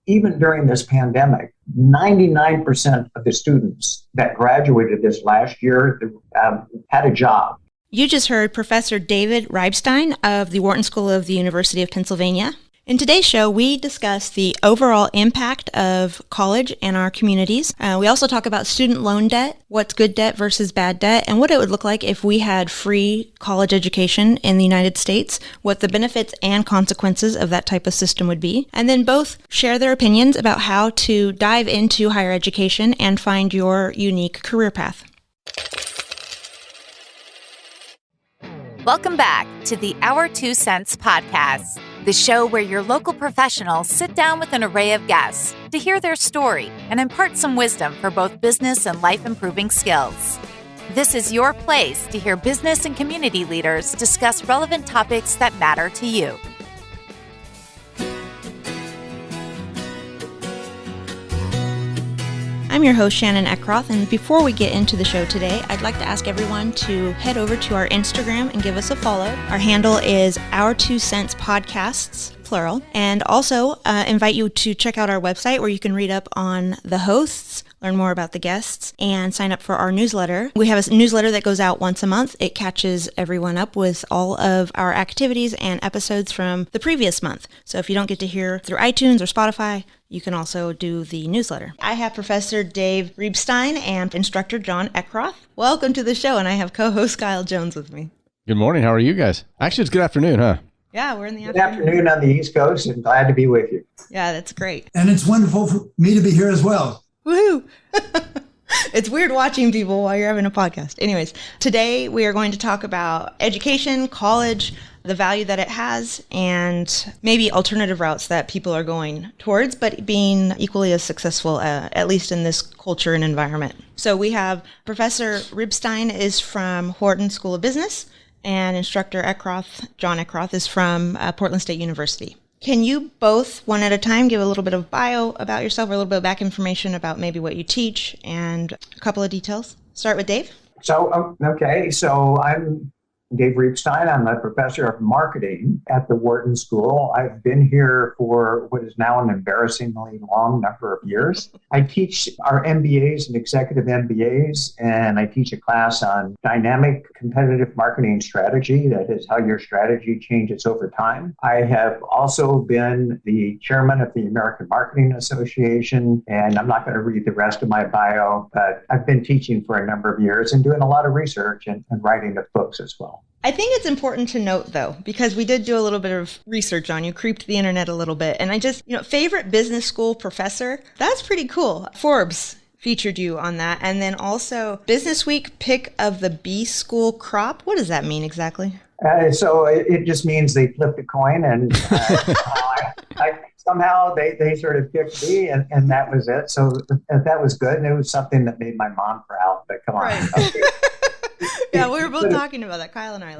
even during this pandemic, 99% of the students that graduated this last year had a job. You just heard Professor David Reibstein of the Wharton School of the University of Pennsylvania. In today's show, we discuss the overall impact of college in our communities. We also talk about student loan debt, what's good debt versus bad debt, and what it would look like if we had free college education in the United States, what the benefits and consequences of that type of system would be. And then both share their opinions about how to dive into higher education and find your unique career path. Welcome back to the Our 2 Cents podcast, the show where your local professionals sit down with an array of guests to hear their story and impart some wisdom for both business and life-improving skills. This is your place to hear business and community leaders discuss relevant topics that matter to you. I'm your host, Shannon Eckroth, and before we get into the show today, I'd like to ask everyone to head over to our Instagram and give us a follow. Our handle is Our 2 Cents Podcasts, plural, and also invite you to check out our website where you can read up on the hosts, learn more about the guests, and sign up for our newsletter. We have a newsletter that goes out once a month. It catches everyone up with all of our activities and episodes from the previous month. So if you don't get to hear through iTunes or Spotify, you can also do the newsletter. I have Professor Dave Reibstein and Instructor John Eckroth. Welcome to the show, and I have co-host Kyle Jones with me. Good morning. How are you guys? Actually, it's good afternoon, huh? Yeah, we're in the afternoon. Good afternoon on the East Coast, and glad to be with you. Yeah, that's great. And it's wonderful for me to be here as well. Woohoo! It's weird watching people while you're having a podcast. Anyways, today we are going to talk about education, college, the value that it has, and maybe alternative routes that people are going towards, but being equally as successful, at least in this culture and environment. So we have Professor Reibstein is from Wharton School of Business, and Instructor Eckroth, John Eckroth, is from Portland State University. Can you both, one at a time, give a little bit of bio about yourself, or a little bit of back information about maybe what you teach and a couple of details? Start with Dave. So I'm Dave Reibstein. I'm a professor of marketing at the Wharton School. I've been here for what is now an embarrassingly long number of years. I teach our MBAs and executive MBAs, and I teach a class on dynamic competitive marketing strategy. That is how your strategy changes over time. I have also been the chairman of the American Marketing Association, and I'm not going to read the rest of my bio, but I've been teaching for a number of years and doing a lot of research and writing of books as well. I think it's important to note, though, because we did do a little bit of research on you, creeped the internet a little bit, and I just, favorite business school professor, that's pretty cool. Forbes featured you on that. And then also Business Week pick of the B school crop. What does that mean exactly? So it just means they flipped a coin, and somehow they sort of picked me, and that was it. So that was good, and it was something that made my mom proud, but come on. Right. Okay. Yeah, we were both talking about that, Kyle and I.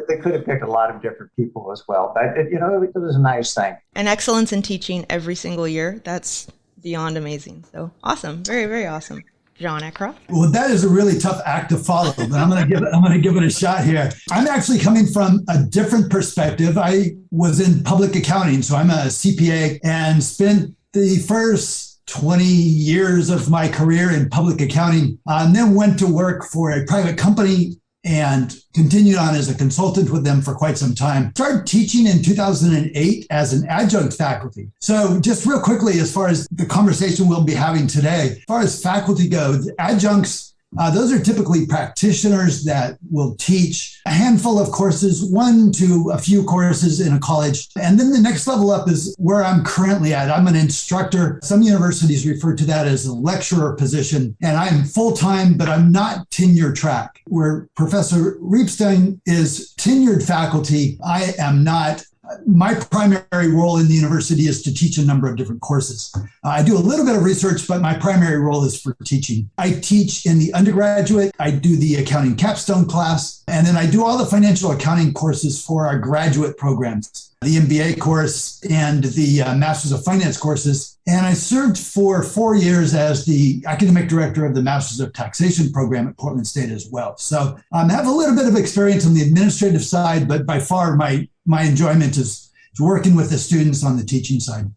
They could have picked a lot of different people as well, but it was a nice thing. And excellence in teaching every single year, that's beyond amazing. So awesome, very, very awesome. John Eckroth. Well, that is a really tough act to follow, but I'm going to give it a shot here. I'm actually coming from a different perspective. I was in public accounting, so I'm a CPA, and spent the first 20 years of my career in public accounting, and then went to work for a private company and continued on as a consultant with them for quite some time. Started teaching in 2008 as an adjunct faculty. So just real quickly, as far as the conversation we'll be having today, as far as faculty go, adjuncts, those are typically practitioners that will teach a handful of courses, 1 to a few courses in a college. And then the next level up is where I'm currently at. I'm an instructor. Some universities refer to that as a lecturer position. And I'm full-time, but I'm not tenure track. Where Professor Reibstein is tenured faculty, I am not. My primary role in the university is to teach a number of different courses. I do a little bit of research, but my primary role is for teaching. I teach in the undergraduate, I do the accounting capstone class, and then I do all the financial accounting courses for our graduate programs, the MBA course and the Masters of Finance courses. And I served for 4 years as the academic director of the Masters of Taxation program at Portland State as well. So I have a little bit of experience on the administrative side, but by far my enjoyment is working with the students on the teaching side.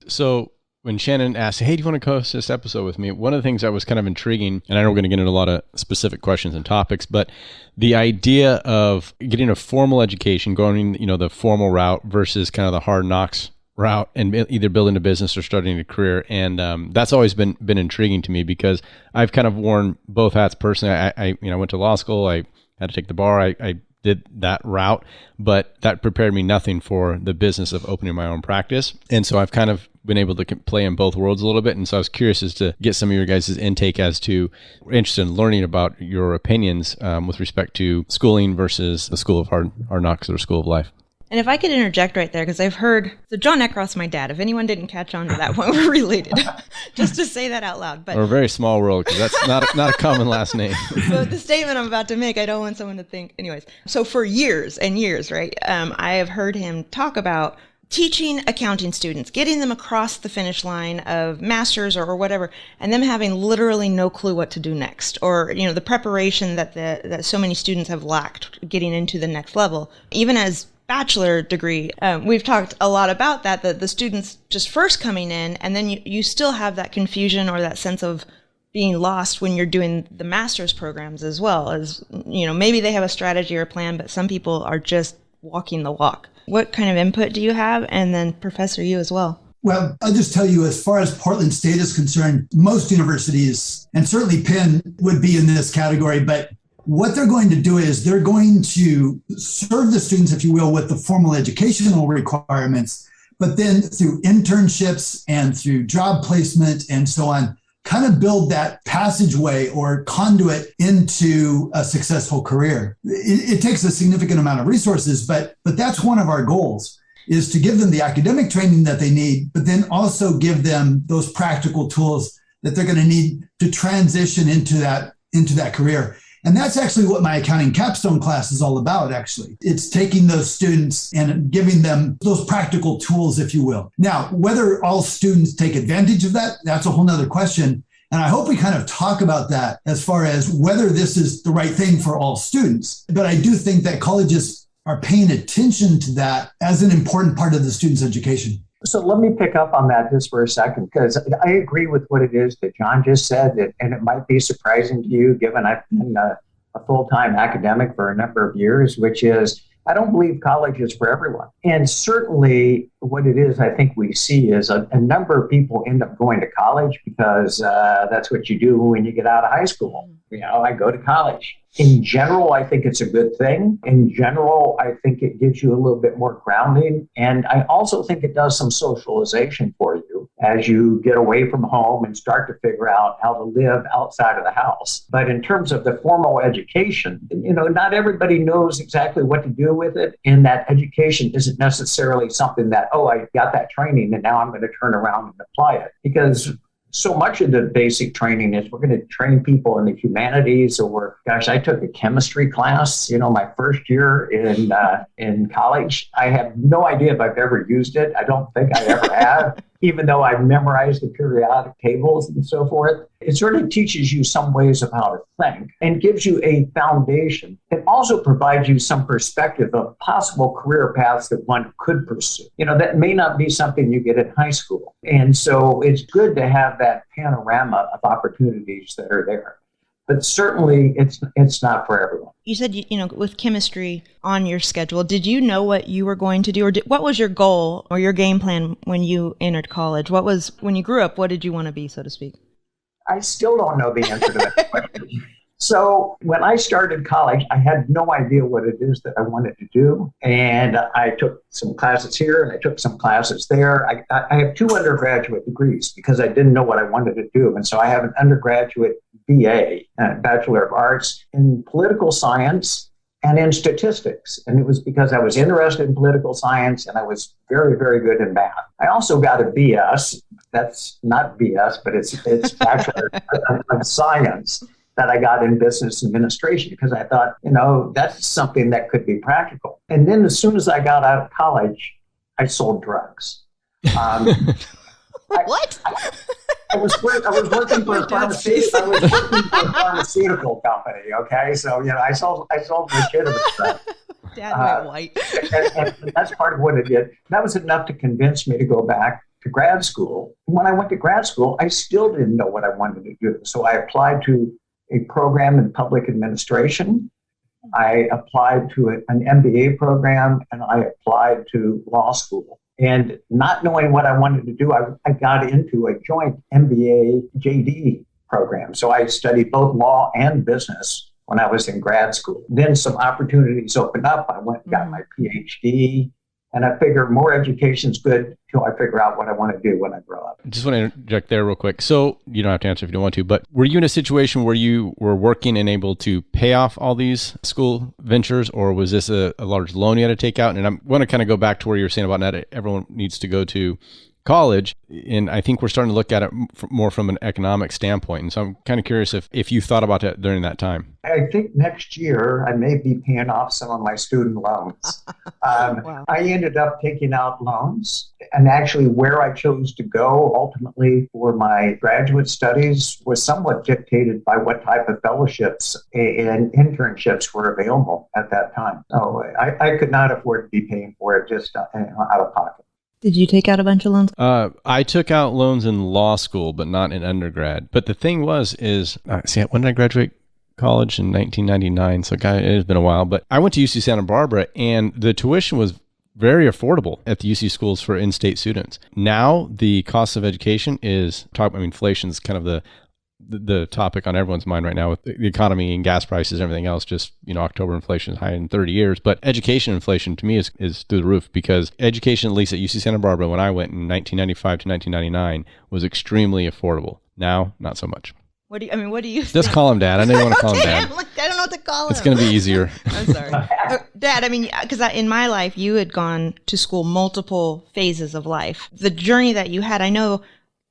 So when Shannon asked, hey, do you want to host this episode with me? One of the things that was kind of intriguing, and I know we're going to get into a lot of specific questions and topics, but the idea of getting a formal education, going, the formal route versus kind of the hard knocks route and either building a business or starting a career. And that's always been intriguing to me because I've kind of worn both hats personally. I went to law school. I had to take the bar. I did that route, but that prepared me nothing for the business of opening my own practice. And so I've kind of been able to play in both worlds a little bit. And so I was curious as to get some of your guys' intake as to, we're interested in learning about your opinions with respect to schooling versus the School of Hard Knocks or School of Life. And if I could interject right there, because I've heard, so John Eckroth's my dad. If anyone didn't catch on to that point, we're related. Just to say that out loud. But we're a very small world because that's not a common last name. But the statement I'm about to make, I don't want someone to think. Anyways, so for years and years, right, I have heard him talk about teaching accounting students, getting them across the finish line of masters or whatever, and them having literally no clue what to do next, or the preparation that so many students have lacked getting into the next level, even as bachelor degree. We've talked a lot about that the students just first coming in, and then you still have that confusion or that sense of being lost when you're doing the master's programs as well. As maybe they have a strategy or a plan, but some people are just walking the walk. What kind of input do you have? And then Professor, you as well. Well, I'll just tell you, as far as Portland State is concerned, most universities, and certainly Penn would be in this category, but what they're going to do is they're going to serve the students, if you will, with the formal educational requirements, but then through internships and through job placement and so on, kind of build that passageway or conduit into a successful career. It takes a significant amount of resources, but that's one of our goals, is to give them the academic training that they need, but then also give them those practical tools that they're going to need to transition into that career. And that's actually what my accounting capstone class is all about, actually. It's taking those students and giving them those practical tools, if you will. Now, whether all students take advantage of that, that's a whole nother question. And I hope we kind of talk about that as far as whether this is the right thing for all students. But I do think that colleges are paying attention to that as an important part of the student's education. So let me pick up on that just for a second, because I agree with what it is that John just said, and it might be surprising to you, given I've been a full-time academic for a number of years, which is I don't believe college is for everyone. And certainly what it is, I think we see is a number of people end up going to college because that's what you do when you get out of high school. I go to college. In general, I think it's a good thing. In general, I think it gives you a little bit more grounding. And I also think it does some socialization for you as you get away from home and start to figure out how to live outside of the house. But in terms of the formal education, not everybody knows exactly what to do with it. And that education isn't necessarily something that, I got that training and now I'm going to turn around and apply it. Because so much of the basic training is we're going to train people in the humanities, or I took a chemistry class, my first year in college. I have no idea if I've ever used it. I don't think I ever have, even though I've memorized the periodic tables and so forth. It sort of teaches you some ways of how to think and gives you a foundation. It also provides you some perspective of possible career paths that one could pursue. That may not be something you get in high school. And so it's good to have that panorama of opportunities that are there. But certainly it's not for everyone. You said, with chemistry on your schedule, did you know what you were going to do? Or what was your goal or your game plan when you entered college? When you grew up, what did you want to be, so to speak? I still don't know the answer to that question. So when I started college, I had no idea what it is that I wanted to do. And I took some classes here and I took some classes there. I have 2 undergraduate degrees because I didn't know what I wanted to do. And so I have an undergraduate BA, Bachelor of Arts, in political science and in statistics. And it was because I was interested in political science and I was very, very good in math. I also got a BS. That's not BS, but it's Bachelor of Science that I got in business administration because I thought, that's something that could be practical. And then as soon as I got out of college, I sold drugs. What? I was working for a pharmaceutical company. Okay, so I sold legitimate stuff. Dad went white. And that's part of what it did. That was enough to convince me to go back to grad school. When I went to grad school, I still didn't know what I wanted to do. So I applied to a program in public administration. I applied to an MBA program, and I applied to law school. And not knowing what I wanted to do, I got into a joint MBA JD program. So I studied both law and business when I was in grad school. Then some opportunities opened up. I went and got my PhD, and I figured more education's good till I figure out what I want to do when I grow up. I just want to interject there real quick. So you don't have to answer if you don't want to, but were you in a situation where you were working and able to pay off all these school ventures, or was this a large loan you had to take out? And I want to kind of go back to where you were saying about not everyone needs to go to college. And I think we're starting to look at it more from an economic standpoint. And so I'm kind of curious if you thought about that during that time. I think next year I may be paying off some of my student loans. Wow. I ended up taking out loans, and actually where I chose to go ultimately for my graduate studies was somewhat dictated by what type of fellowships and internships were available at that time. So I could not afford to be paying for it just out of pocket. Did you take out a bunch of loans? I took out loans in law school, but not in undergrad. But the thing is, when did I graduate college? In 1999. So it has been a while. But I went to UC Santa Barbara, and the tuition was very affordable at the UC schools for in-state students. Now the cost of education inflation is kind of the topic on everyone's mind right now with the economy and gas prices and everything else. Just, October inflation is higher in 30 years, but education inflation to me is through the roof, because education, at least at UC Santa Barbara, when I went in 1995 to 1999, was extremely affordable. Now, not so much. What do you Just think? call him Dad. I know you want to call him Dad. I don't know what to call him. It's going to be easier. I'm sorry. Dad, because in my life, you had gone to school multiple phases of life. The journey that you had, I know.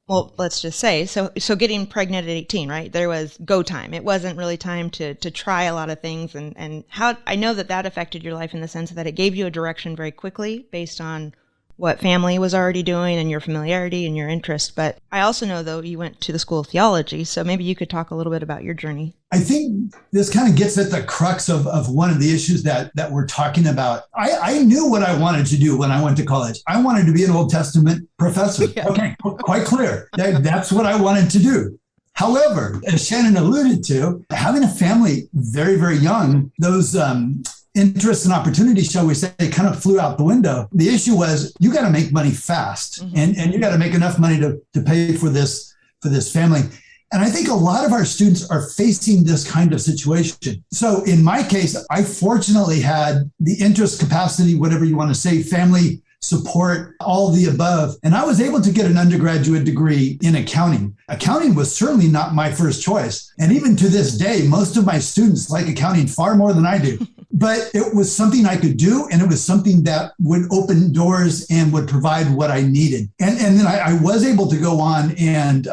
Well, let's just say, so getting pregnant at 18, right? There was go time. It wasn't really time to try a lot of things. And how I know that affected your life in the sense that it gave you a direction very quickly based on what family was already doing and your familiarity and your interest. But I also know, though, you went to the School of Theology. So maybe you could talk a little bit about your journey. I think this kind of gets at the crux of one of the issues that we're talking about. I knew what I wanted to do when I went to college. I wanted to be an Old Testament professor. Yeah. Okay, quite clear. That's what I wanted to do. However, as Shannon alluded to, having a family very, very young, those interests and opportunities, shall we say, kind of flew out the window. The issue was you got to make money fast, and you got to make enough money to pay for this family. And I think a lot of our students are facing this kind of situation. So in my case, I fortunately had the interest, capacity, whatever you want to say, family support, all the above. And I was able to get an undergraduate degree in accounting. Accounting was certainly not my first choice. And even to this day, most of my students like accounting far more than I do. But it was something I could do, and it was something that would open doors and would provide what I needed. And then I was able to go on, and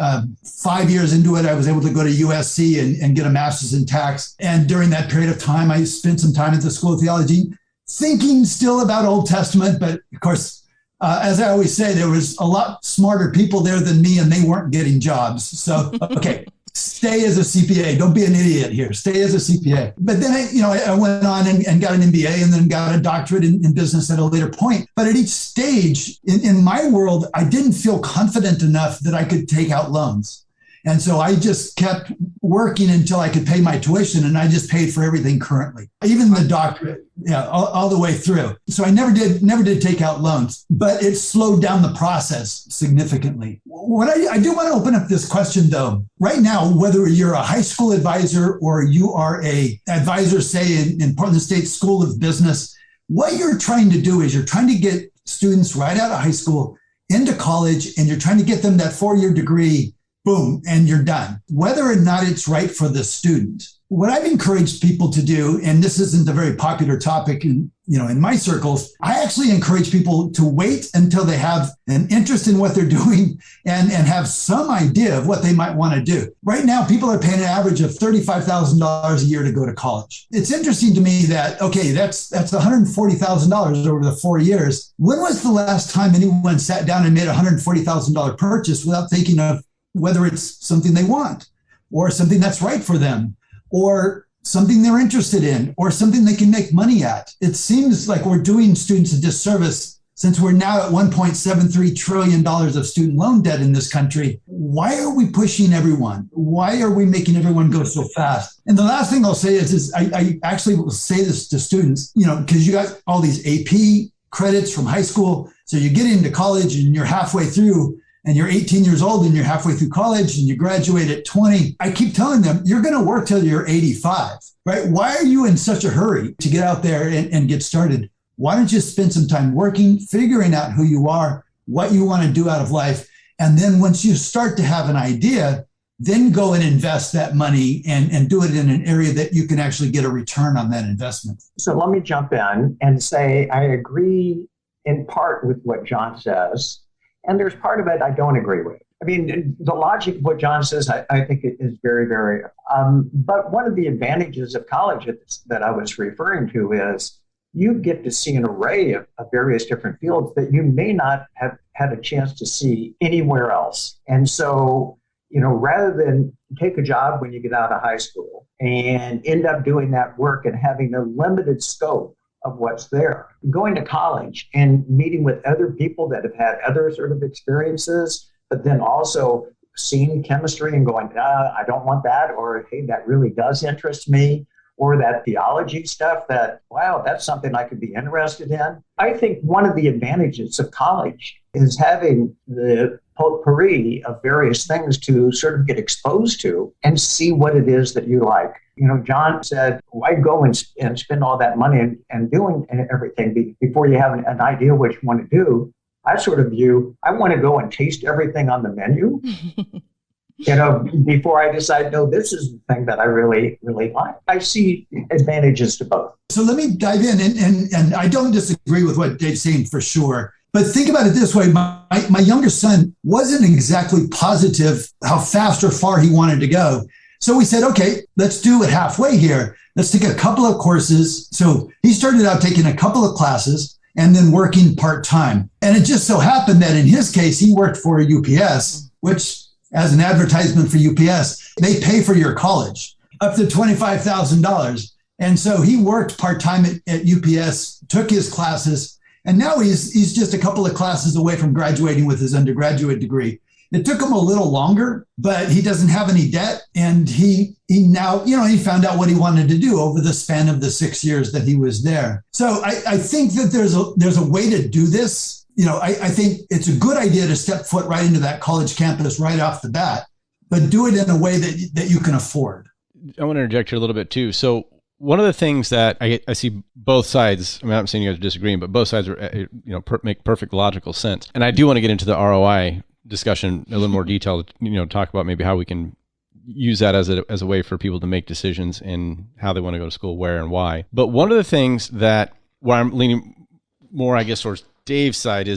5 years into it, I was able to go to USC and get a master's in tax. And during that period of time, I spent some time at the School of Theology, thinking still about Old Testament. But of course, as I always say, there was a lot smarter people there than me, and they weren't getting jobs. So, okay. Stay as a CPA. Don't be an idiot here. Stay as a CPA. But then I went on and got an MBA, and then got a doctorate in business at a later point. But at each stage in my world, I didn't feel confident enough that I could take out loans. And so I just kept working until I could pay my tuition, and I just paid for everything currently, even the doctorate, all the way through. So I never did take out loans, but it slowed down the process significantly. What I do want to open up this question, though. Right now, whether you're a high school advisor or you are a advisor, say in Portland State School of Business, what you're trying to do is you're trying to get students right out of high school into college, and you're trying to get them that 4-year degree. Boom, and you're done. Whether or not it's right for the student. What I've encouraged people to do, and this isn't a very popular topic in my circles, I actually encourage people to wait until they have an interest in what they're doing and have some idea of what they might want to do. Right now, people are paying an average of $35,000 a year to go to college. It's interesting to me that, okay, that's $140,000 over the 4 years. When was the last time anyone sat down and made a $140,000 purchase without thinking of whether it's something they want, or something that's right for them, or something they're interested in, or something they can make money at? It seems like we're doing students a disservice since we're now at $1.73 trillion of student loan debt in this country, why are we pushing everyone? Why are we making everyone go so fast? And the last thing I'll say is I actually will say this to students, because you got all these AP credits from high school. So you get into college and you're halfway through, and you're 18 years old and you're halfway through college and you graduate at 20. I keep telling them, you're going to work till you're 85, right? Why are you in such a hurry to get out there and get started? Why don't you spend some time working, figuring out who you are, what you want to do out of life? And then once you start to have an idea, then go and invest that money and do it in an area that you can actually get a return on that investment. So let me jump in and say I agree in part with what John says. And there's part of it I don't agree with. I mean, the logic of what John says, I think it is very, very, but one of the advantages of college that I was referring to is you get to see an array of various different fields that you may not have had a chance to see anywhere else. And so, rather than take a job when you get out of high school and end up doing that work and having a limited scope of what's there, going to college and meeting with other people that have had other sort of experiences, but then also seeing chemistry and going, I don't want that, or hey, that really does interest me, or that theology stuff that, wow, that's something I could be interested in. I think one of the advantages of college is having the potpourri of various things to sort of get exposed to and see what it is that you like. John said, why go and spend all that money and doing everything before you have an idea what you want to do? I sort of view, I want to go and taste everything on the menu, before I decide, no, this is the thing that I really, really like. I see advantages to both. So let me dive in, and I don't disagree with what Dave's saying for sure. But think about it this way. My younger son wasn't exactly positive how fast or far he wanted to go. So we said, okay, let's do it halfway here. Let's take a couple of courses. So he started out taking a couple of classes and then working part-time. And it just so happened that in his case, he worked for UPS, which as an advertisement for UPS, they pay for your college up to $25,000. And so he worked part-time at UPS, took his classes, and now he's just a couple of classes away from graduating with his undergraduate degree. It took him a little longer, but he doesn't have any debt. And he now, he found out what he wanted to do over the span of the 6 years that he was there. So I think that there's a way to do this. I think it's a good idea to step foot right into that college campus right off the bat, but do it in a way that you can afford. I want to interject here a little bit too. So one of the things that I see both sides, I'm not saying you guys are disagreeing, but both sides are, make perfect logical sense. And I do want to get into the ROI discussion in a little more detail, talk about maybe how we can use that as a way for people to make decisions in how they want to go to school, where and why. But one of the things that where I'm leaning more, I guess, towards Dave's side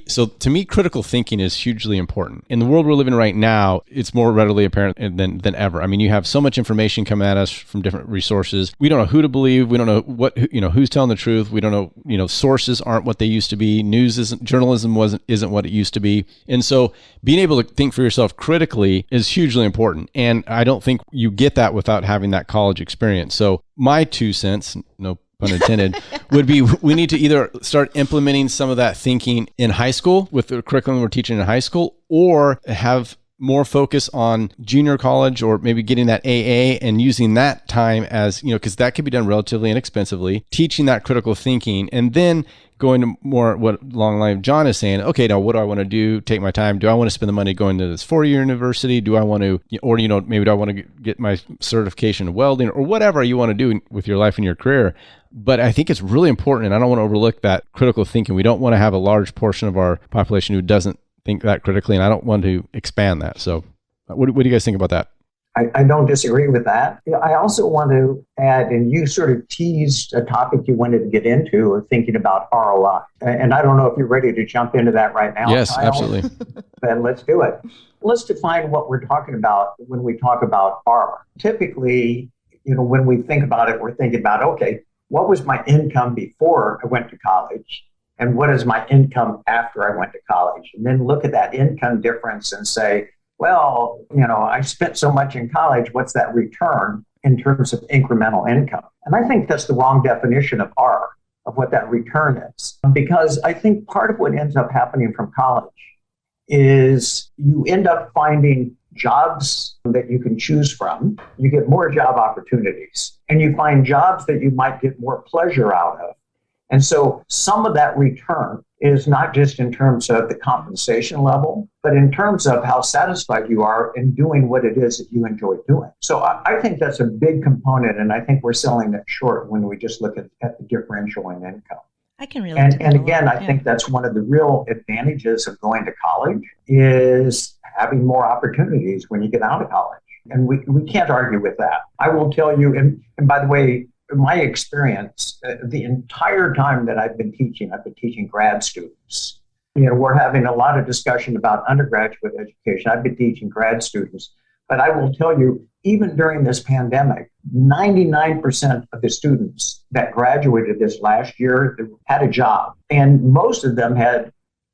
so to me, critical thinking is hugely important. In the world we're living in right now, it's more readily apparent than ever. I mean, you have so much information coming at us from different resources. We don't know who to believe. We don't know who's telling the truth. We don't know, sources aren't what they used to be. Journalism isn't what it used to be. And so being able to think for yourself critically is hugely important. And I don't think you get that without having that college experience. So my 2 cents, no pun intended, would be we need to either start implementing some of that thinking in high school with the curriculum we're teaching in high school, or have more focus on junior college, or maybe getting that AA and using that time as, because that could be done relatively inexpensively, teaching that critical thinking, and then going to more what along the line of John is saying, okay, now what do I want to do? Take my time. Do I want to spend the money going to this 4-year university? Do I want to, or, maybe do I want to get my certification in welding, or whatever you want to do with your life and your career? But I think it's really important, and I don't want to overlook that critical thinking. We don't want to have a large portion of our population who doesn't think that critically, and I don't want to expand that. So what do you guys think about that? I don't disagree with that. I also want to add, and you sort of teased a topic you wanted to get into, of thinking about ROI. And I don't know if you're ready to jump into that right now. Yes, Kyle. Absolutely. Then let's do it. Let's define what we're talking about when we talk about R. Typically, when we think about it, we're thinking about, okay, what was my income before I went to college? And what is my income after I went to college? And then look at that income difference and say, well, I spent so much in college. What's that return in terms of incremental income? And I think that's the wrong definition of R. of what that return is. Because I think part of what ends up happening from college is you end up finding jobs that you can choose from. You get more job opportunities, and you find jobs that you might get more pleasure out of. And so some of that return is not just in terms of the compensation level, but in terms of how satisfied you are in doing what it is that you enjoy doing. So I think that's a big component, and I think we're selling it short when we just look at the differential in income. I can relate to that. And again, I think that's one of the real advantages of going to college is having more opportunities when you get out of college. And we can't argue with that. I will tell you, and by the way, my experience, the entire time that I've been teaching grad students. We're having a lot of discussion about undergraduate education. I've been teaching grad students, but I will tell you, even during this pandemic, 99% of the students that graduated this last year had a job, and most of them had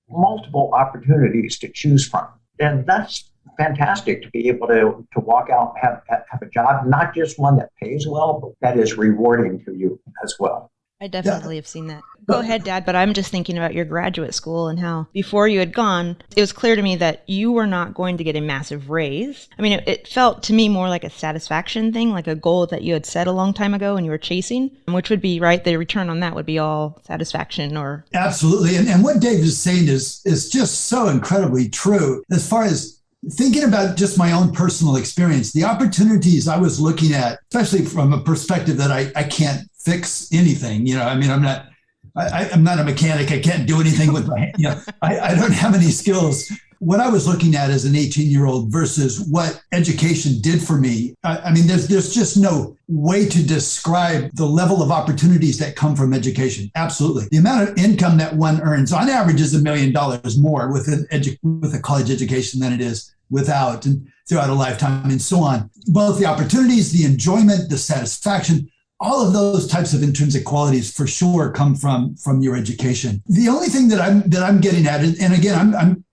multiple opportunities to choose from. And that's fantastic to be able to walk out and have a job, not just one that pays well, but that is rewarding to you as well. I definitely have seen that. Go ahead, Dad, but I'm just thinking about your graduate school and how before you had gone, it was clear to me that you were not going to get a massive raise. I mean, it felt to me more like a satisfaction thing, like a goal that you had set a long time ago and you were chasing, which would be, right, the return on that would be all satisfaction or... Absolutely. And what Dave is saying is just so incredibly true. As far as thinking about just my own personal experience, the opportunities I was looking at, especially from a perspective that I can't fix anything, I mean, I'm not a mechanic. I can't do anything with my, I don't have any skills. What I was looking at as an 18-year-old versus what education did for me. I mean, there's just no way to describe the level of opportunities that come from education. Absolutely. The amount of income that one earns on average is $1 million more with a college education than it is without, and throughout a lifetime and so on. Both the opportunities, the enjoyment, the satisfaction, all of those types of intrinsic qualities for sure come from your education. The only thing that I'm getting at, and again, I'm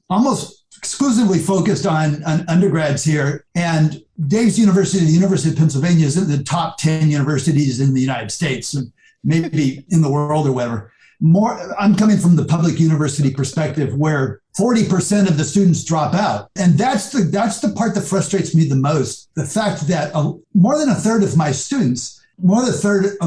almost exclusively focused on undergrads here, and Dave's university, the University of Pennsylvania, is in the top 10 universities in the United States, and maybe in the world or whatever. I'm coming from the public university perspective where 40% of the students drop out. And that's the part that frustrates me the most. The fact that more than a third of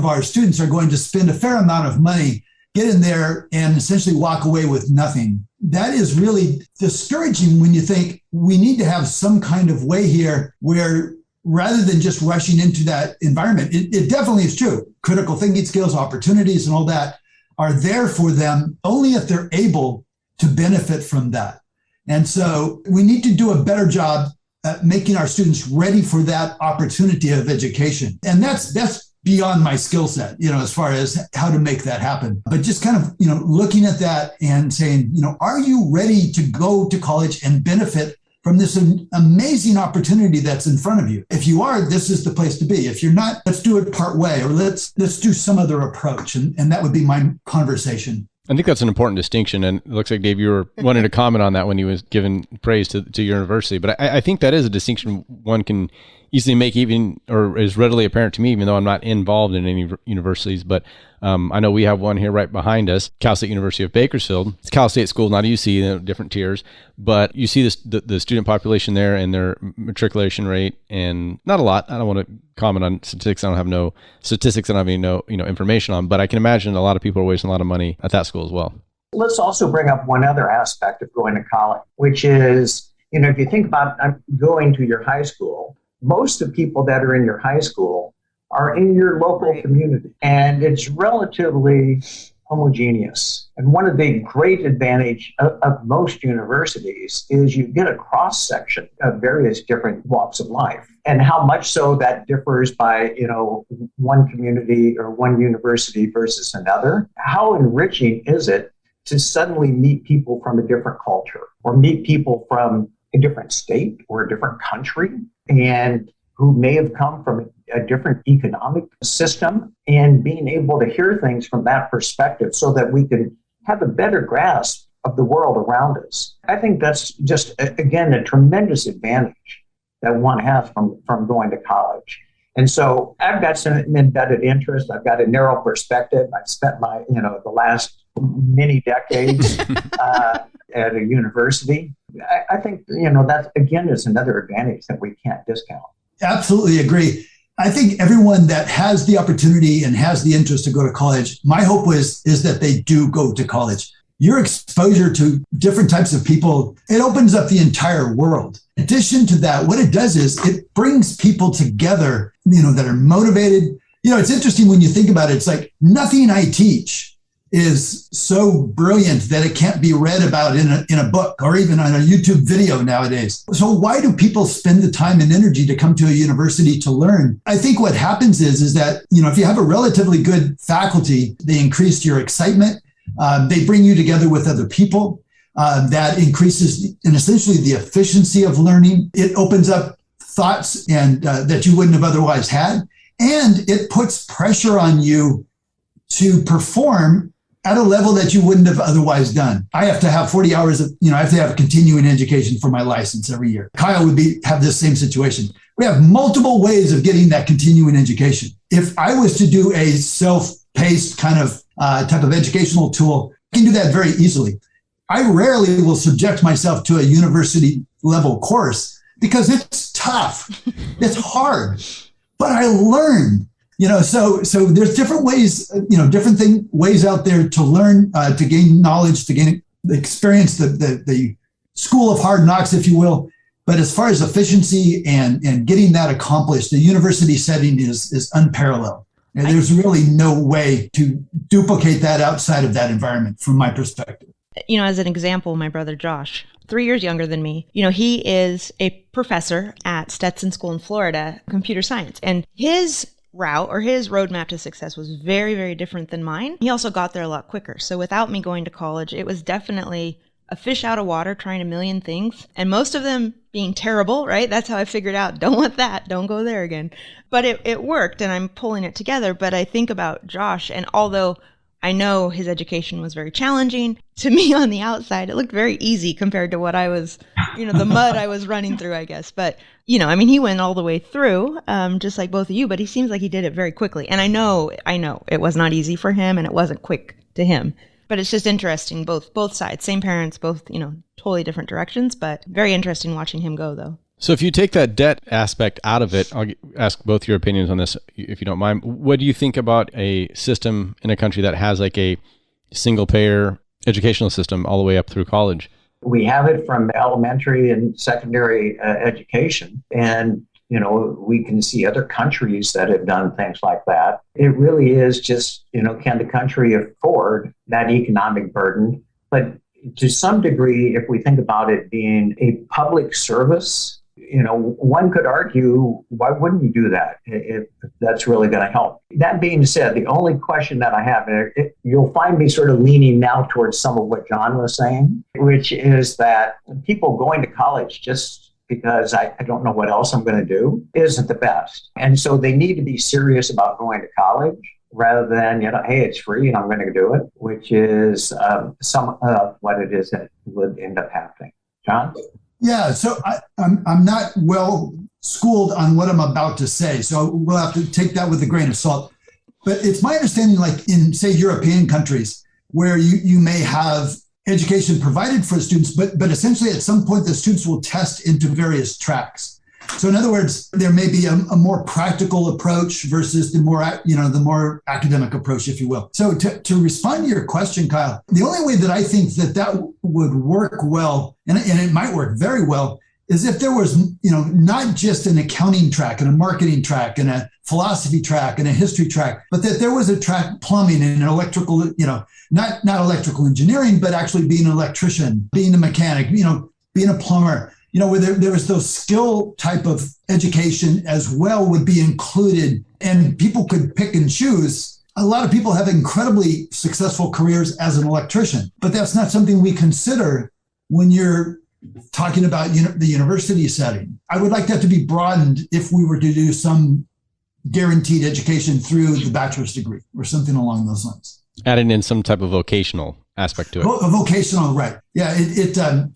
our students are going to spend a fair amount of money, get in there and essentially walk away with nothing. That is really discouraging when you think we need to have some kind of way here where rather than just rushing into that environment, it definitely is true. Critical thinking skills, opportunities, and all that are there for them only if they're able to benefit from that. And so we need to do a better job at making our students ready for that opportunity of education. And that's beyond my skill set, as far as how to make that happen. But just kind of, looking at that and saying, are you ready to go to college and benefit from this amazing opportunity that's in front of you? If you are, this is the place to be. If you're not, let's do it part way, or let's do some other approach. And that would be my conversation. I think that's an important distinction. And it looks like, Dave, you were wanting to comment on that when he was giving praise to your university. But I think that is a distinction one can easily make, even, or is readily apparent to me, even though I'm not involved in any universities. But I know we have one here right behind us, Cal State University of Bakersfield. It's Cal State School, not a UC, different tiers. But you see the student population there and their matriculation rate, and not a lot. I don't want to comment on statistics. I don't have no statistics. I don't have any information on. But I can imagine a lot of people are wasting a lot of money at that school as well. Let's also bring up one other aspect of going to college, which is, if you think about going to your high school, most of the people that are in your high school are in your local community, and it's relatively homogeneous. And one of the great advantage of most universities is you get a cross-section of various different walks of life, and how much so that differs by, one community or one university versus another. How enriching is it to suddenly meet people from a different culture, or meet people from a different state or a different country, and who may have come from a different economic system, and being able to hear things from that perspective so that we can have a better grasp of the world around us. I think that's just, again, a tremendous advantage that one has from going to college. And so I've got some embedded interest. I've got a narrow perspective. I've spent the last many decades at a university. I think, that again is another advantage that we can't discount. Absolutely agree. I think everyone that has the opportunity and has the interest to go to college, my hope is that they do go to college. Your exposure to different types of people, it opens up the entire world. In addition to that, what it does is it brings people together, that are motivated. It's interesting when you think about it. It's like nothing I teach is so brilliant that it can't be read about in a book or even on a YouTube video nowadays. So why do people spend the time and energy to come to a university to learn? I think what happens is that, if you have a relatively good faculty, they increase your excitement. They bring you together with other people. That increases and essentially the efficiency of learning. It opens up thoughts and that you wouldn't have otherwise had. And it puts pressure on you to perform at a level that you wouldn't have otherwise done. I have to have 40 hours of, I have to have continuing education for my license every year. Kyle would have this same situation. We have multiple ways of getting that continuing education. If I was to do a self-paced kind of type of educational tool, I can do that very easily. I rarely will subject myself to a university level course because it's tough. It's hard, but I learn. So there's different ways, ways out there to learn, to gain knowledge, to gain experience, the school of hard knocks, if you will. But as far as efficiency and getting that accomplished, the university setting is unparalleled. And there's really no way to duplicate that outside of that environment from my perspective. As an example, my brother Josh, 3 years younger than me, he is a professor at Stetson School in Florida, computer science. And his route or his roadmap to success was very, very different than mine. He also got there a lot quicker. So without me going to college, it was definitely a fish out of water, trying a million things, and most of them being terrible, right? That's how I figured out, don't want that, don't go there again. But it worked, and I'm pulling it together. But I think about Josh, and although I know his education was very challenging, to me on the outside, it looked very easy compared to what I was, the mud I was running through, I guess. But, he went all the way through, just like both of you, but he seems like he did it very quickly. And I know it was not easy for him, and it wasn't quick to him. But it's just interesting, both sides, same parents, both, totally different directions, but very interesting watching him go, though. So if you take that debt aspect out of it, I'll ask both your opinions on this, if you don't mind. What do you think about a system in a country that has like a single-payer educational system all the way up through college? We have it from elementary and secondary education, and we can see other countries that have done things like that. It really is just, can the country afford that economic burden? But to some degree, if we think about it being a public service, one could argue, why wouldn't you do that if that's really going to help? That being said, the only question that I have, you'll find me sort of leaning now towards some of what John was saying, which is that people going to college just because I don't know what else I'm going to do isn't the best. And so they need to be serious about going to college rather than, hey, it's free and I'm going to do it, which is some of what it is that would end up happening. John? Yeah, so I'm not well schooled on what I'm about to say, so we'll have to take that with a grain of salt. But it's my understanding, like in, say, European countries, where you may have education provided for students, but essentially at some point the students will test into various tracks. So in other words, there may be a more practical approach versus the more academic approach, if you will. So to respond to your question, Kyle, the only way that I think that would work well, and it might work very well, is if there was, not just an accounting track and a marketing track and a philosophy track and a history track, but that there was a track plumbing and an electrical, not electrical engineering, but actually being an electrician, being a mechanic, being a plumber, where there was those skill type of education as well would be included, and people could pick and choose. A lot of people have incredibly successful careers as an electrician, but that's not something we consider when you're talking about the university setting. I would like that to be broadened if we were to do some guaranteed education through the bachelor's degree or something along those lines. Adding in some type of vocational aspect to it. Vocational, right. Yeah, and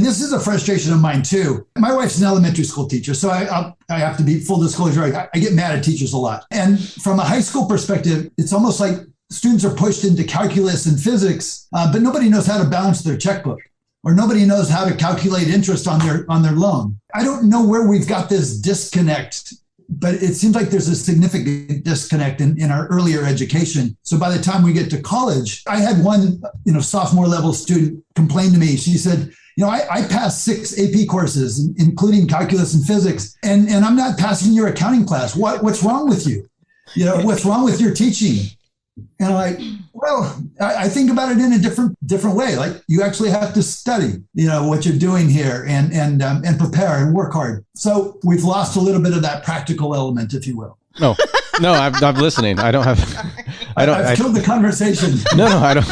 this is a frustration of mine too. My wife's an elementary school teacher, so I have to be full disclosure. I get mad at teachers a lot. And from a high school perspective, it's almost like students are pushed into calculus and physics, but nobody knows how to balance their checkbook, or nobody knows how to calculate interest on their loan. I don't know where we've got this disconnect, but it seems like there's a significant disconnect in our earlier education. So by the time we get to college, I had one, sophomore level student complain to me. She said, I passed 6 AP courses, including calculus and physics, and I'm not passing your accounting class. What's wrong with you? What's wrong with your teaching? And I'm like, well, I think about it in a different way. Like, you actually have to study, what you're doing here and prepare and work hard. So we've lost a little bit of that practical element, if you will. No, I'm listening. I've killed the conversation. No, I don't.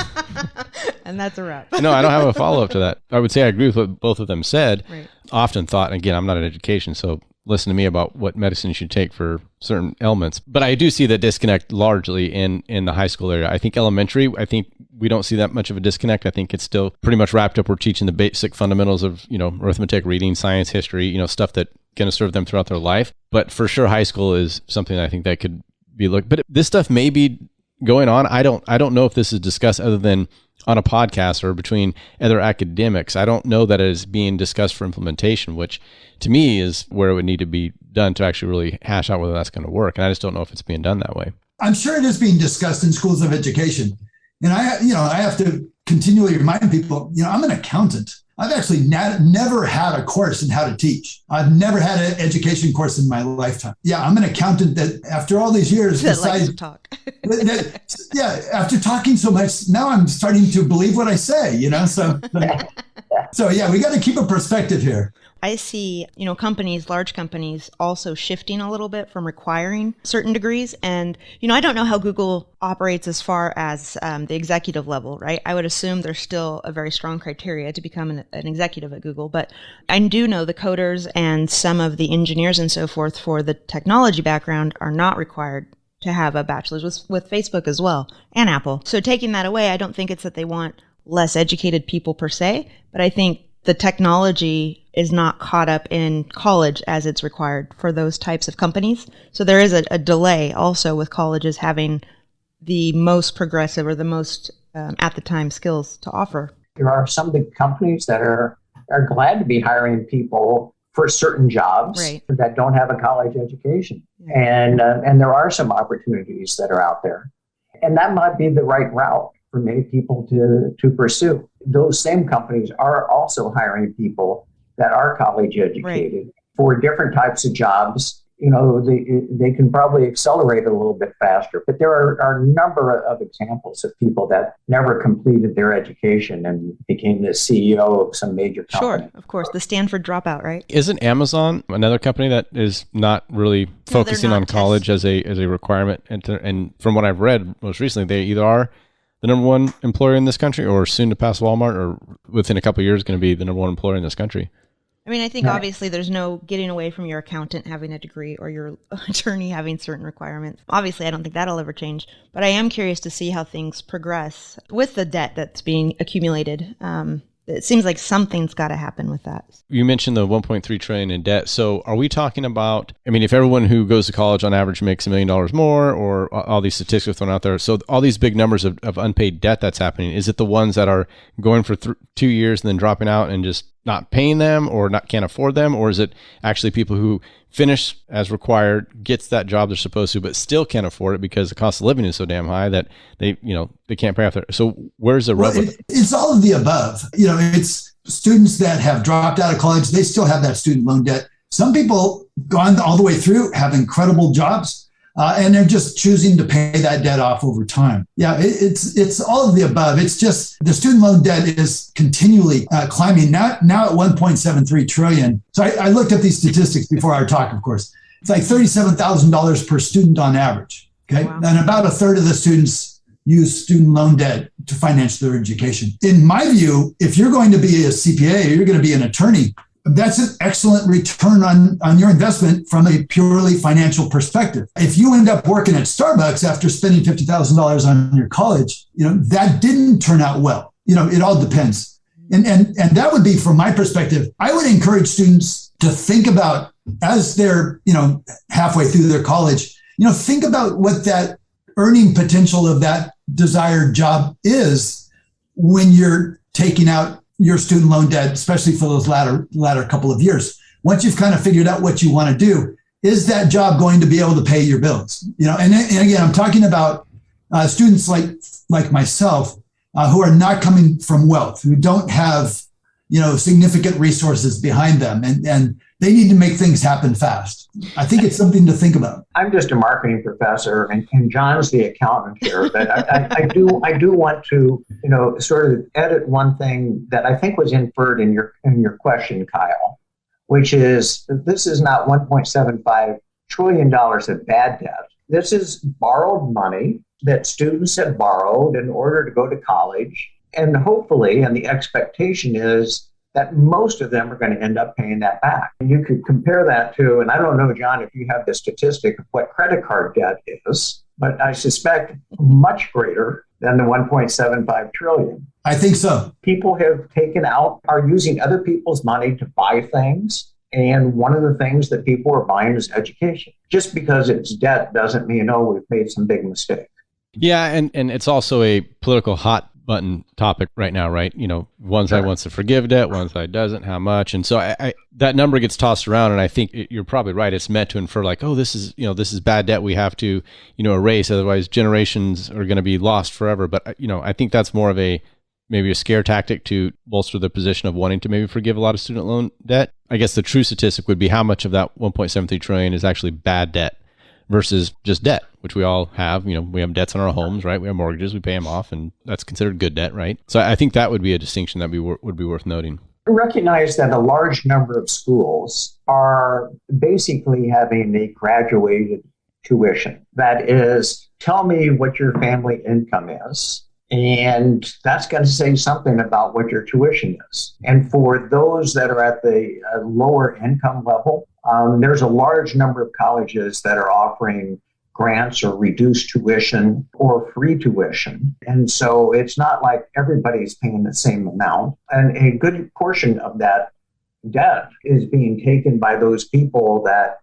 And that's a wrap. No, I don't have a follow-up to that. I would say I agree with what both of them said. Right. Often thought, and again, I'm not in education, so listen to me about what medicine you should take for certain ailments. But I do see that disconnect largely in the high school area. I think elementary, we don't see that much of a disconnect. I think it's still pretty much wrapped up. We're teaching the basic fundamentals of, arithmetic, reading, science, history, stuff that going to serve them throughout their life. But for sure, high school is something that I think that could be looked. But this stuff may be going on. I don't know if this is discussed other than on a podcast or between other academics. I don't know that it is being discussed for implementation, which to me is where it would need to be done to actually really hash out whether that's going to work. And I just don't know if it's being done that way. I'm sure it is being discussed in schools of education. And I have to continually remind people, I'm an accountant. I've actually never had a course in how to teach. I've never had an education course in my lifetime. Yeah, I'm an accountant that after all these years likes to talk. After talking so much, now I'm starting to believe what I say, So yeah, we got to keep a perspective here. I see, large companies also shifting a little bit from requiring certain degrees. And, I don't know how Google operates as far as the executive level, right? I would assume there's still a very strong criteria to become an executive at Google. But I do know the coders and some of the engineers and so forth for the technology background are not required to have a bachelor's with Facebook as well, and Apple. So taking that away, I don't think it's that they want less educated people per se, but I think the technology is not caught up in college as it's required for those types of companies. So there is a delay also with colleges having the most progressive or the most at the time skills to offer. There are some big companies that are glad to be hiring people for certain jobs that don't have a college education. And there are some opportunities that are out there. And that might be the right route for many people to pursue. Those same companies are also hiring people that are college educated for different types of jobs. They can probably accelerate a little bit faster, but there are a number of examples of people that never completed their education and became the CEO of some major company. Sure, of course. The Stanford dropout, right? Isn't Amazon another company that is not really focusing on college as a requirement? And from what I've read most recently, they either are the number one employer in this country or soon to pass Walmart or within a couple of years going to be the number one employer in this country. I think obviously there's no getting away from your accountant having a degree or your attorney having certain requirements. Obviously, I don't think that'll ever change. But I am curious to see how things progress with the debt that's being accumulated. It seems like something's got to happen with that. You mentioned the $1.3 trillion in debt. So are we talking about, if everyone who goes to college on average makes $1 million more, or all these statistics thrown out there, so all these big numbers of unpaid debt that's happening, is it the ones that are going for 2 years and then dropping out and just not paying them or can't afford them? Or is it actually people who finish as required, gets that job they're supposed to, but still can't afford it because the cost of living is so damn high that they can't pay off their. So where's the rub? It's all of the above. It's students that have dropped out of college. They still have that student loan debt. Some people gone all the way through, have incredible jobs, and they're just choosing to pay that debt off over time. Yeah, it's all of the above. It's just the student loan debt is continually climbing, now at $1.73 trillion. So I looked at these statistics before our talk, of course. It's like $37,000 per student on average. Okay, wow. And about a third of the students use student loan debt to finance their education. In my view, if you're going to be a CPA or you're going to be an attorney, That's an excellent return on your investment from a purely financial perspective. If you end up working at Starbucks after spending $50,000 on your college, that didn't turn out well. It all depends. And that would be, from my perspective, I would encourage students to think about, as they're, halfway through their college, think about what that earning potential of that desired job is when you're taking out your student loan debt, especially for those latter couple of years. Once you've kind of figured out what you want to do, is that job going to be able to pay your bills? And again, I'm talking about students like myself who are not coming from wealth, who don't have, significant resources behind them, and they need to make things happen fast. I think it's something to think about. I'm just a marketing professor, and John's the accountant here. But I do want to, sort of edit one thing that I think was inferred in your question, Kyle, which is this is not $1.75 trillion of bad debt. This is borrowed money that students have borrowed in order to go to college. And hopefully, and the expectation is that most of them are going to end up paying that back. And you could compare that to, and I don't know, John, if you have the statistic of what credit card debt is, but I suspect much greater than the 1.75 trillion. I think so. People are using other people's money to buy things. And one of the things that people are buying is education. Just because it's debt doesn't mean, we've made some big mistake. Yeah, and it's also a political hot button topic right now, right? One side wants to forgive debt, one side doesn't, how much. And so I that number gets tossed around, and I think you're probably right. It's meant to infer like, this is bad debt we have to, erase. Otherwise generations are going to be lost forever. But, I think that's more of maybe a scare tactic to bolster the position of wanting to maybe forgive a lot of student loan debt. I guess the true statistic would be how much of that 1.73 trillion is actually bad debt versus just debt, which we all have. We have debts on our homes, right? We have mortgages, we pay them off, and that's considered good debt, right? So I think that would be a distinction that would be worth noting. Recognize that a large number of schools are basically having a graduated tuition. That is, tell me what your family income is, and that's going to say something about what your tuition is. And for those that are at the lower income level, there's a large number of colleges that are offering grants or reduced tuition or free tuition. And so it's not like everybody's paying the same amount. And a good portion of that debt is being taken by those people that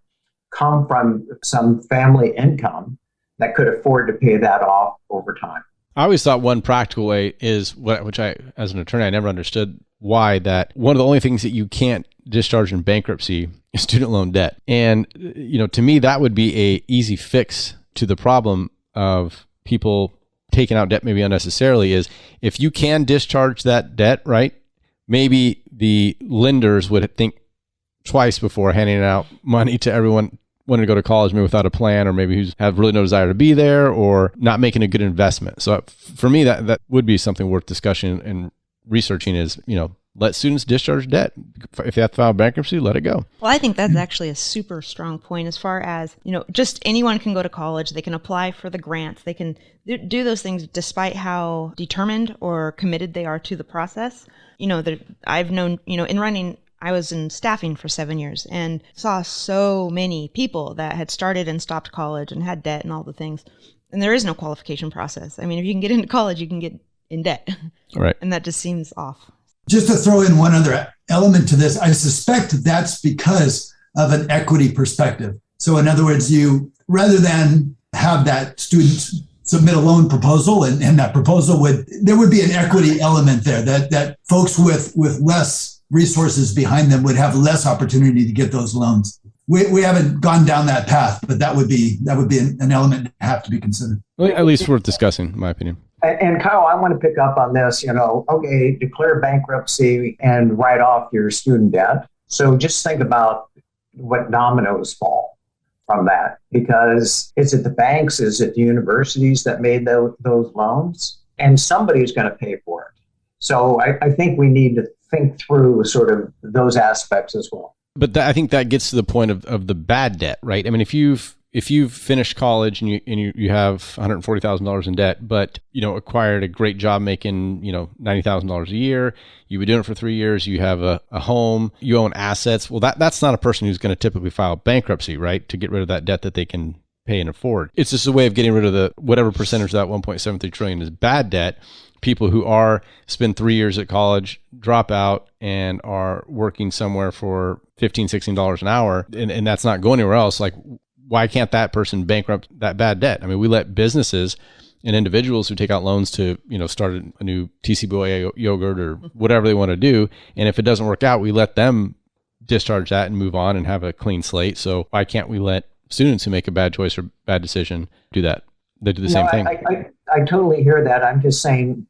come from some family income that could afford to pay that off over time. I always thought one practical way is, which I, as an attorney, I never understood why, that one of the only things that you can't discharge in bankruptcy is student loan debt. And, to me, that would be a easy fix to the problem of people taking out debt maybe unnecessarily, is if you can discharge that debt, right, maybe the lenders would think twice before handing out money to everyone wanting to go to college, maybe without a plan, or maybe who's have really no desire to be there, or not making a good investment. So for me, that would be something worth discussion and researching, is, let students discharge debt. If they have to file bankruptcy, let it go. Well, I think that's actually a super strong point, as far as, just anyone can go to college. They can apply for the grants. They can do those things despite how determined or committed they are to the process. I've known, in running, I was in staffing for 7 years and saw so many people that had started and stopped college and had debt and all the things. And there is no qualification process. I mean, if you can get into college, you can get in debt. Right. And that just seems off. Just to throw in one other element to this, I suspect that's because of an equity perspective. So in other words, rather than have that student submit a loan proposal, and that proposal there would be an equity element there, that folks with less resources behind them would have less opportunity to get those loans. We haven't gone down that path, but that would be an element to have to be considered. Well, at least worth discussing, in my opinion. And Kyle, I want to pick up on this, okay, declare bankruptcy and write off your student debt. So just think about what dominoes fall from that, because is it the banks, is it the universities that made those loans? And somebody's going to pay for it. So I think we need to think through sort of those aspects as well. But I think that gets to the point of the bad debt, right? I mean, if you've if you've finished college and you have $140,000 in debt, but acquired a great job making $90,000 a year, you've been doing it for 3 years, you have a home, you own assets. Well, that's not a person who's going to typically file bankruptcy, right? To get rid of that debt that they can pay and afford. It's just a way of getting rid of the whatever percentage of that 1.73 trillion is bad debt. People who spend 3 years at college, drop out, and are working somewhere for $15, $16 an hour, and that's not going anywhere else. Like, why can't that person bankrupt that bad debt? I mean, we let businesses and individuals who take out loans to, start a new TCBOA yogurt or whatever they want to do. And if it doesn't work out, we let them discharge that and move on and have a clean slate. So why can't we let students who make a bad choice or bad decision do that? They do the same thing. I totally hear that. I'm just saying,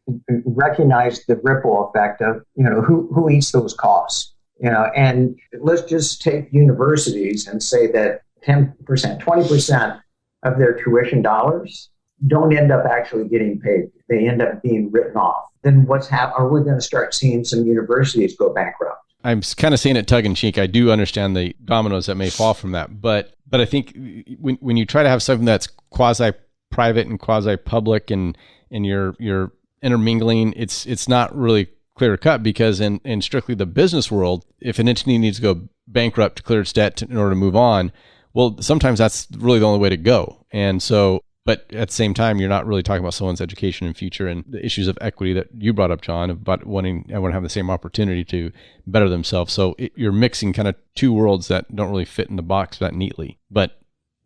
recognize the ripple effect of, who eats those costs, and let's just take universities and say that 10%, 20% of their tuition dollars don't end up actually getting paid. They end up being written off. Then are we going to start seeing some universities go bankrupt? I'm kind of saying it tongue in cheek. I do understand the dominoes that may fall from that. But I think when you try to have something that's quasi-private and quasi-public and you're intermingling, it's not really clear cut, because in strictly the business world, if an entity needs to go bankrupt to clear its debt in order to move on, well, sometimes that's really the only way to go. And so, but at the same time, you're not really talking about someone's education and future and the issues of equity that you brought up, John, about wanting everyone to have the same opportunity to better themselves. So you're mixing kind of two worlds that don't really fit in the box that neatly. But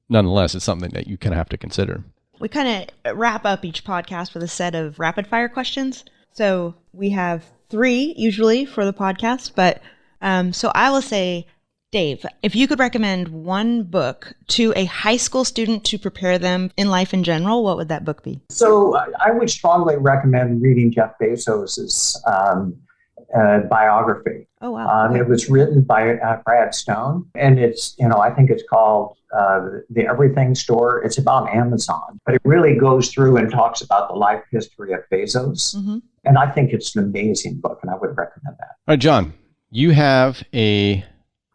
nonetheless, it's something that you kind of have to consider. We kind of wrap up each podcast with a set of rapid fire questions. So we have 3 usually for the podcast, but so I will say, Dave, if you could recommend one book to a high school student to prepare them in life in general, what would that book be? So I would strongly recommend reading Jeff Bezos's biography. Oh, wow. It was written by Brad Stone, and it's, I think it's called The Everything Store. It's about Amazon, but it really goes through and talks about the life history of Bezos. Mm-hmm. And I think it's an amazing book, and I would recommend that. All right, John, you have a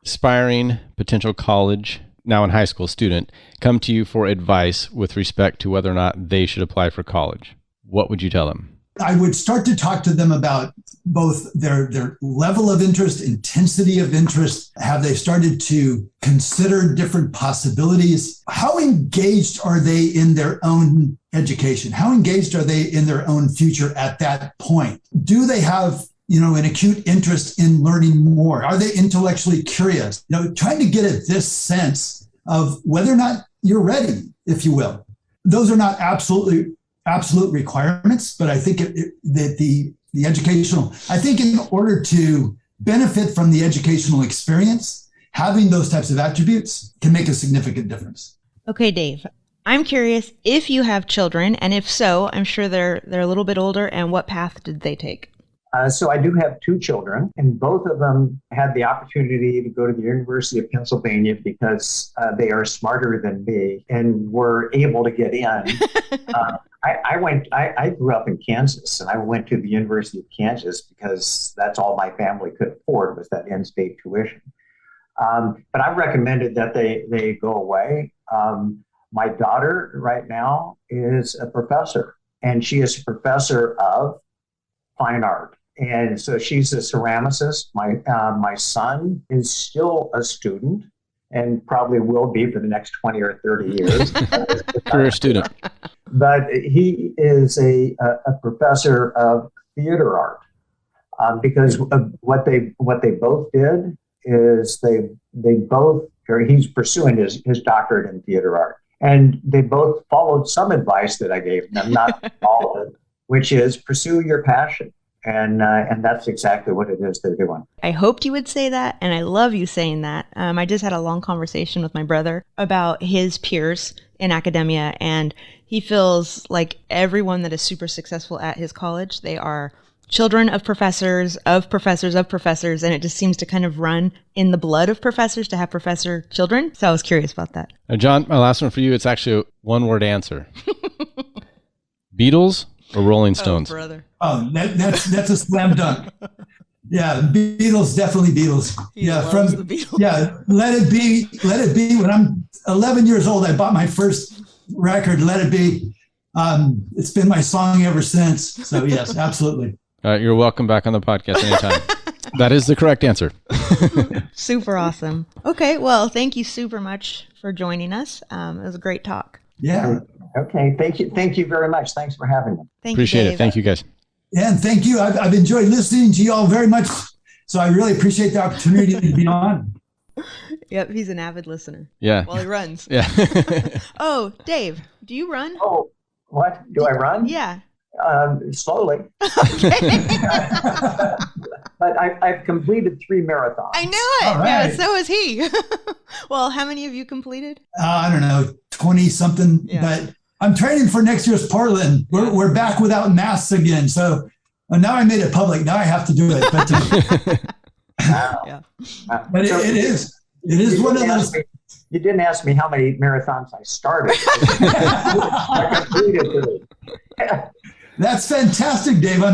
aspiring potential college, now in high school student, come to you for advice with respect to whether or not they should apply for college. What would you tell them? I would start to talk to them about both their level of interest, intensity of interest. Have they started to consider different possibilities? How engaged are they in their own education? How engaged are they in their own future at that point? Do they have an acute interest in learning more? Are they intellectually curious? Trying to get at this sense of whether or not you're ready, if you will. Those are not absolute requirements, but I think that the educational, I think in order to benefit from the educational experience, having those types of attributes can make a significant difference. Okay, Dave, I'm curious if you have children, and if so, I'm sure they're a little bit older, and what path did they take? So I do have 2 children, and both of them had the opportunity to go to the University of Pennsylvania because they are smarter than me and were able to get in. I grew up in Kansas, and I went to the University of Kansas because that's all my family could afford was that in-state tuition. But I recommended that they go away. My daughter right now is a professor, and she is a professor of fine art. And so she's a ceramicist. My son is still a student and probably will be for the next 20 or 30 years. Career student. But he is a professor of theater art because of what they both did is he's pursuing his doctorate in theater art. And they both followed some advice that I gave them, not all of it, which is pursue your passion. And that's exactly what it is they're doing. I hoped you would say that, and I love you saying that. I just had a long conversation with my brother about his peers in academia, and he feels like everyone that is super successful at his college, they are children of professors, of professors, of professors, and it just seems to kind of run in the blood of professors to have professor children. So I was curious about that. Now, John, my last one for you, it's actually a one-word answer. Beatles or Rolling Stones? Oh, brother. Oh, that's a slam dunk. Yeah, Beatles, definitely Beatles. He loves the Beatles. Yeah, Let It Be. When I'm 11 years old, I bought my first record, Let It Be. It's been my song ever since. So yes, absolutely. You're welcome back on the podcast anytime. That is the correct answer. Super awesome. Okay, well, thank you super much for joining us. It was a great talk. Yeah. Okay, thank you very much. Thanks for having me. Appreciate it. Thank you, guys. And thank you. I've enjoyed listening to you all very much. So I really appreciate the opportunity to be on. Yep, he's an avid listener. Yeah. While he runs. Yeah. Oh, Dave, do you run? Oh, what? Do I run? Yeah. Slowly. But I've completed 3 marathons. I knew it. All right. Yeah, so is he. Well, how many have you completed? I don't know, 20 something. Yeah. But I'm training for next year's Portland. We're back without masks again. So now I made it public. Now I have to do it. But, Wow. Yeah. but it is one of those. You didn't ask me how many marathons I started. I completed 3. That's fantastic, Dave.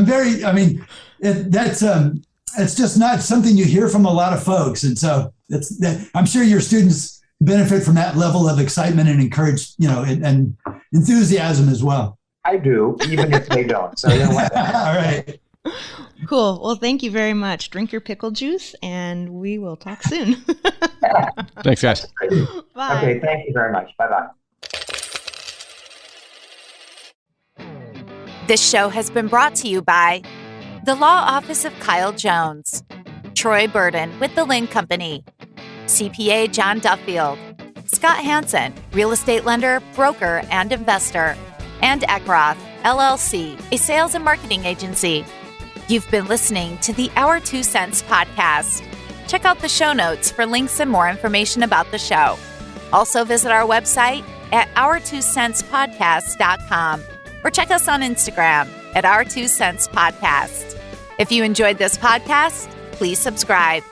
It's just not something you hear from a lot of folks. And so I'm sure your students benefit from that level of excitement and and enthusiasm as well. I do, even if they don't. So you know what? All right. Cool. Well, thank you very much. Drink your pickle juice, and we will talk soon. Thanks, guys. Bye. Okay, thank you very much. Bye-bye. This show has been brought to you by the Law Office of Kyle Jones, Troy Burden with the Lynn Company, CPA John Duffield, Scott Hansen, real estate lender, broker, and investor, and Eckroth, LLC, a sales and marketing agency. You've been listening to the Our 2 Cents podcast. Check out the show notes for links and more information about the show. Also visit our website at our2centspodcast.com or check us on Instagram at Our 2 Cents Podcast. If you enjoyed this podcast, please subscribe.